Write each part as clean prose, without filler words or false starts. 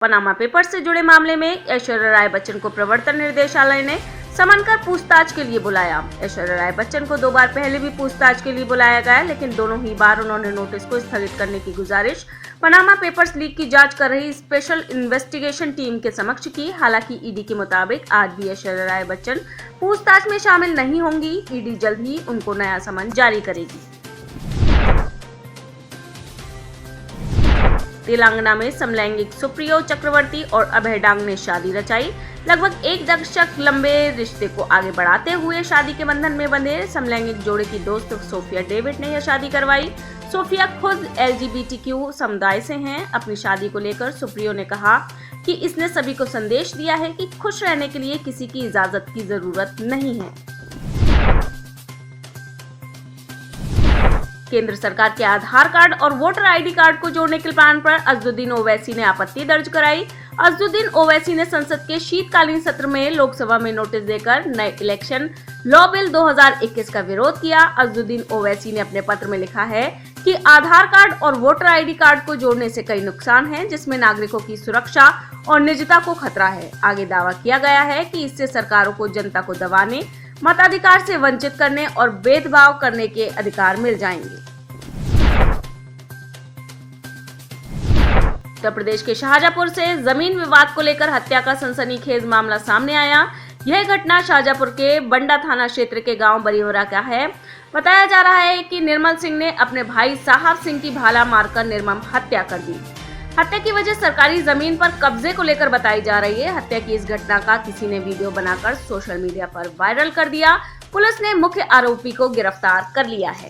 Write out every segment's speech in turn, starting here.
Panama papers से जुड़े मामले में ऐश्वर्या राय बच्चन को प्रवर्तन निर्देशालय ने समन कर पूछताछ के लिए बुलाया। ऐश्वर्या राय बच्चन को 2 बार पहले भी पूछताछ के लिए बुलाया गया, लेकिन दोनों ही बार उन्होंने नोटिस को स्थगित करने की गुजारिश पनामा पेपर्स लीक की जांच कर रही स्पेशल इन्वेस्टिगेशन टीम के समक्ष की। हालांकि ईडी के मुताबिक आज भी ऐश्वर्या राय बच्चन पूछताछ में शामिल नहीं होंगी। ईडी जल्द ही उनको नया समन जारी करेगी। तेलंगाना में समलैंगिक सुप्रियो चक्रवर्ती और अभय डांग ने शादी रचाई। लगभग 1 दशक लंबे रिश्ते को आगे बढ़ाते हुए शादी के बंधन में बंधे समलैंगिक जोड़े की दोस्त सोफिया डेविड ने यह शादी करवाई। सोफिया खुद LGBTQ समुदाय से हैं। अपनी शादी को लेकर सुप्रियो ने कहा कि इसने सभी को संदेश दिया है कि खुश रहने के लिए किसी की इजाजत की जरूरत नहीं है। केंद्र सरकार के आधार कार्ड और वोटर ID कार्ड को जोड़ने के प्लान पर अजदुद्दीन ओवैसी ने आपत्ति दर्ज कराई। अजदुद्दीन ओवैसी ने संसद के शीतकालीन सत्र में लोकसभा में नोटिस देकर नए इलेक्शन लॉ बिल 2021 का विरोध किया। अजदुद्दीन ओवैसी ने अपने पत्र में लिखा है कि आधार कार्ड और वोटर ID कार्ड को जोड़ने से कई नुकसान हैं, जिसमें नागरिकों की सुरक्षा और निजता को खतरा है। आगे दावा किया गया है कि इससे सरकारों को जनता को दबाने, मताधिकार से वंचित करने और भेदभाव करने के अधिकार मिल जाएंगे। उत्तर प्रदेश के शाहजहांपुर से जमीन विवाद को लेकर हत्या का सनसनीखेज मामला सामने आया। यह घटना शाहजहांपुर के बंडा थाना क्षेत्र के गांव बरीहोरा का है। बताया जा रहा है कि निर्मल सिंह ने अपने भाई साहब सिंह की भाला मारकर निर्मम हत्या कर दी। हत्या की वजह सरकारी जमीन पर कब्जे को लेकर बताई जा रही है। हत्या की इस घटना का किसी ने वीडियो बनाकर सोशल मीडिया पर वायरल कर दिया। पुलिस ने मुख्य आरोपी को गिरफ्तार कर लिया है।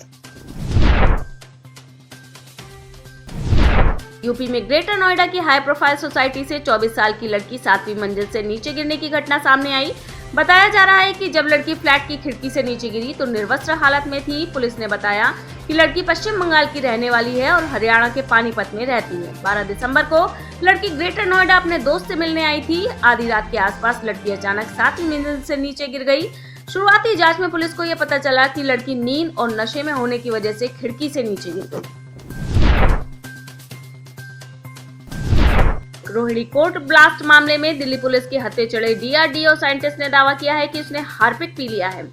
यूपी में ग्रेटर नोएडा की हाई प्रोफाइल सोसाइटी से 24 साल की लड़की 7वीं मंजिल से नीचे गिरने की घटना सामने आई। बताया जा रहा है कि जब लड़की फ्लैट की खिड़की से नीचे गिरी तो निर्वस्त्र हालत में थी। पुलिस ने बताया कि लड़की पश्चिम बंगाल की रहने वाली है और हरियाणा के पानीपत में रहती है। 12 दिसंबर को लड़की ग्रेटर नोएडा अपने दोस्त से मिलने आई थी। आधी रात के आसपास लड़की अचानक 7वीं मंजिल से नीचे गिर गई। शुरुआती जाँच में पुलिस को यह पता चला कि लड़की नींद और नशे में होने की वजह से खिड़की से नीचे गिर गई। रोहिणी कोर्ट ब्लास्ट मामले में दिल्ली पुलिस के हत्थे चढ़े DRDO साइंटिस्ट ने दावा किया है कि उसने हार्पिक पी लिया है।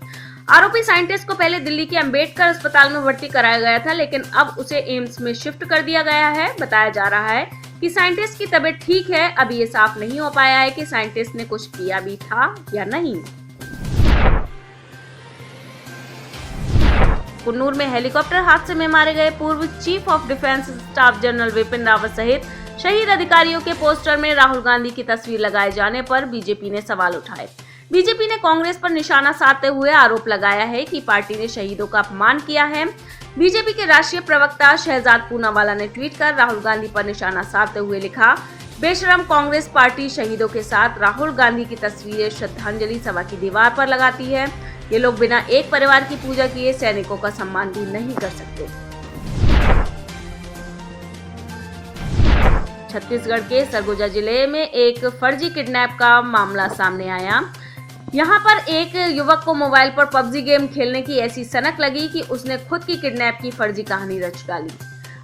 आरोपी साइंटिस्ट को पहले दिल्ली के अंबेडकर अस्पताल में भर्ती कराया गया था, लेकिन अब उसे एम्स में शिफ्ट कर दिया गया है। बताया जा रहा है कि साइंटिस्ट की तबीयत ठीक है। अभी ये साफ नहीं हो पाया है कि साइंटिस्ट ने कुछ किया भी था या नहीं। कुन्नूर में हेलीकॉप्टर हादसे में मारे गए पूर्व chief of defence staff general Vipin Rawat सहित शहीद अधिकारियों के पोस्टर में राहुल गांधी की तस्वीर लगाए जाने पर बीजेपी ने सवाल उठाए। बीजेपी ने कांग्रेस पर निशाना साधते हुए आरोप लगाया है कि पार्टी ने शहीदों का अपमान किया है। बीजेपी के राष्ट्रीय प्रवक्ता शहजाद पूनावाला ने ट्वीट कर राहुल गांधी पर निशाना साधते हुए लिखा, बेशरम कांग्रेस पार्टी शहीदों के साथ राहुल गांधी की तस्वीरें श्रद्धांजलि सभा की दीवार पर लगाती है। ये लोग बिना एक परिवार की पूजा किए सैनिकों का सम्मान भी नहीं कर सकते। छत्तीसगढ़ के सरगुजा जिले में एक फर्जी किडनैप का मामला सामने आया। यहां पर एक युवक को मोबाइल पर PUBG गेम खेलने की ऐसी सनक लगी कि उसने खुद की किडनैप की फर्जी कहानी रच डाली।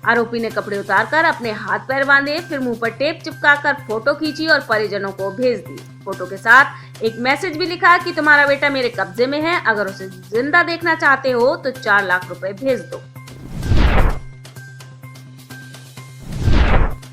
आरोपी ने कपड़े उतारकर अपने हाथ पैर बांधे, फिर मुंह पर टेप चिपकाकर फोटो खींची और परिजनों को भेज दी। फोटो के साथ एक मैसेज भी लिखा कि तुम्हारा बेटा मेरे कब्जे में है, अगर उसे जिंदा देखना चाहते हो तो 4 लाख रुपए भेज दो।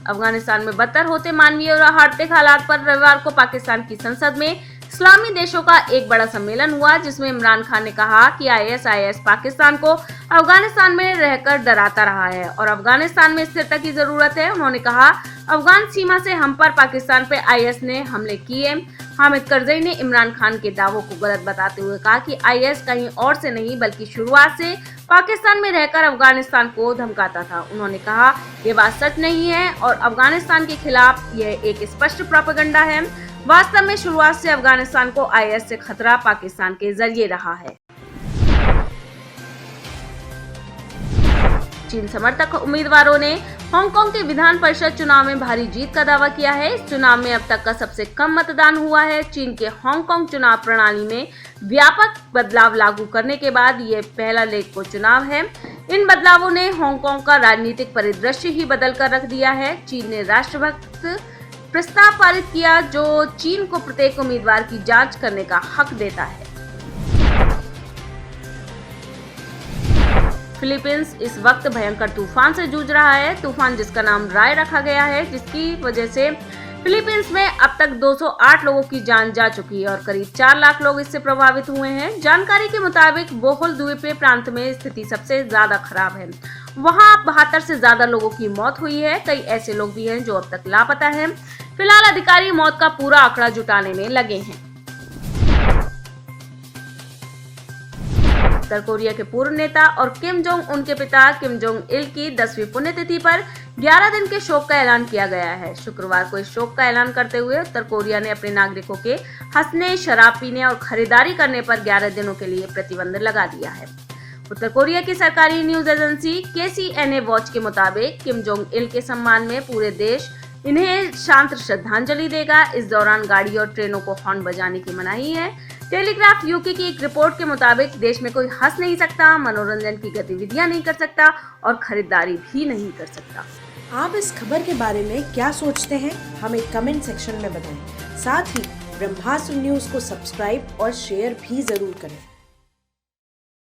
अफगानिस्तान में बदतर होते मानवीय और आर्थिक हालात पर रविवार को पाकिस्तान की संसद में इस्लामी देशों का एक बड़ा सम्मेलन हुआ, जिसमें इमरान खान ने कहा कि ISIS पाकिस्तान को अफगानिस्तान में रहकर डराता रहा है और अफगानिस्तान में स्थिरता की जरूरत है। उन्होंने कहा, अफगान सीमा से हम पर पाकिस्तान पे IS ने हमले किए। हामिद करजई ने इमरान खान के दावों को गलत बताते हुए कहा कि IS कहीं और से नहीं बल्कि शुरुआत से पाकिस्तान में रहकर अफगानिस्तान को धमकाता था। उन्होंने कहा, ये बात सच नहीं है और अफगानिस्तान के खिलाफ यह एक स्पष्ट प्रोपेगेंडा है। वास्तव में शुरुआत से अफगानिस्तान को IS से खतरा पाकिस्तान के जरिए रहा है। चीन समर्थक उम्मीदवारों ने हांगकांग के विधान परिषद चुनाव में भारी जीत का दावा किया है। इस चुनाव में अब तक का सबसे कम मतदान हुआ है। चीन के हांगकांग चुनाव प्रणाली में व्यापक बदलाव लागू करने के बाद ये पहला लेग को चुनाव है। इन बदलावों ने हांगकांग का राजनीतिक परिदृश्य ही बदल कर रख दिया है। चीन ने राष्ट्रभक्त प्रस्ताव पारित किया जो चीन को प्रत्येक उम्मीदवार की जांच करने का हक देता है। फिलीपींस इस वक्त भयंकर तूफान से जूझ रहा है। तूफान जिसका नाम राय रखा गया है, जिसकी वजह से फिलीपींस में अब तक 208 लोगों की जान जा चुकी है और करीब 4 लाख लोग इससे प्रभावित हुए हैं। जानकारी के मुताबिक बोहोल द्वीपीय प्रांत में स्थिति सबसे ज्यादा खराब है। वहां 72 से ज्यादा लोगों की मौत हुई है। कई ऐसे लोग भी हैं जो अब तक लापता हैं। फिलहाल अधिकारी मौत का पूरा आंकड़ा जुटाने में लगे हैं। उत्तर कोरिया के पूर्व नेता और किम जोंग उन के पिता किम जोंग इल की 10वीं पुण्यतिथि पर 11 दिन के शोक का ऐलान किया गया है। शुक्रवार को इस शोक का ऐलान करते हुए उत्तर कोरिया ने अपने नागरिकों के हंसने, शराब पीने और खरीदारी करने पर 11 दिनों के लिए प्रतिबंध लगा दिया है। उत्तर कोरिया की सरकारी न्यूज एजेंसी KCNA वॉच के मुताबिक किम जोंग इल के सम्मान में पूरे देश इन्हें शांत श्रद्धांजलि देगा। इस दौरान गाड़ी और ट्रेनों को हॉर्न बजाने की मनाही है। टेलीग्राफ UK की एक रिपोर्ट के मुताबिक देश में कोई हंस नहीं सकता, मनोरंजन की गतिविधियां नहीं कर सकता और खरीदारी भी नहीं कर सकता। आप इस खबर के बारे में क्या सोचते हैं, हमें कमेंट सेक्शन में बताएं। साथ ही ब्रह्मास्त्र न्यूज को सब्सक्राइब और शेयर भी जरूर करें।